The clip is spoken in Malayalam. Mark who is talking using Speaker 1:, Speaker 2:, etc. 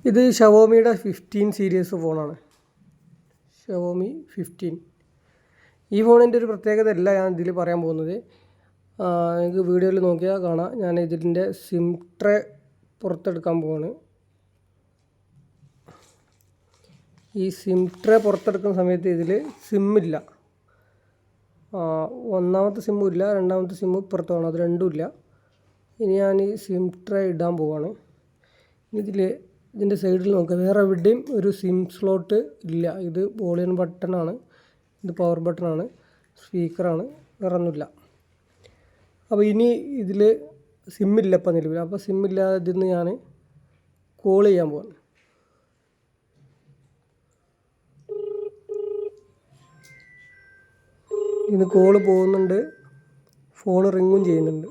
Speaker 1: ഇത് ഷവോമിയുടെ 15 സീരീസ് ഫോണാണ്. ഷവോമി 15. ഈ ഫോണിൻ്റെ ഒരു പ്രത്യേകത അല്ല ഞാൻ ഇതിൽ പറയാൻ പോകുന്നത്. നിങ്ങൾക്ക് വീഡിയോയിൽ നോക്കിയാൽ കാണാം. ഞാൻ ഇതിൻ്റെ സിം ട്രേ പുറത്തെടുക്കാൻ പോവാണ്. ഈ സിം ട്രേ പുറത്തെടുക്കുന്ന സമയത്ത് ഇതിൽ സിമ്മില്ല. ഒന്നാമത്തെ സിമ്മും ഇല്ല, രണ്ടാമത്തെ സിമ്മും ഇപ്പുറത്ത് വേണം, അത് രണ്ടുമില്ല. ഇനി ഞാൻ ഈ സിം ട്രേ ഇടാൻ പോവാണ്. ഇതിൻ്റെ സൈഡിൽ നോക്കുക, വേറെ എവിടെയും ഒരു സിം സ്ലോട്ട് ഇല്ല. ഇത് വോളിയം ബട്ടണാണ്, ഇത് പവർ ബട്ടണാണ്, സ്പീക്കറാണ്, വേറെ ഒന്നുമില്ല. അപ്പോൾ ഇനി ഇതിൽ സിമ്മില്ല ഇപ്പം നിലവിൽ. അപ്പോൾ സിമ്മില്ലാതെ ഇതിന്ന് ഞാൻ കോൾ ചെയ്യാൻ പോവാണ്. ഇന്ന് കോള് പോകുന്നുണ്ട്, ഫോൺ റിങ്ങും ചെയ്യുന്നുണ്ട്.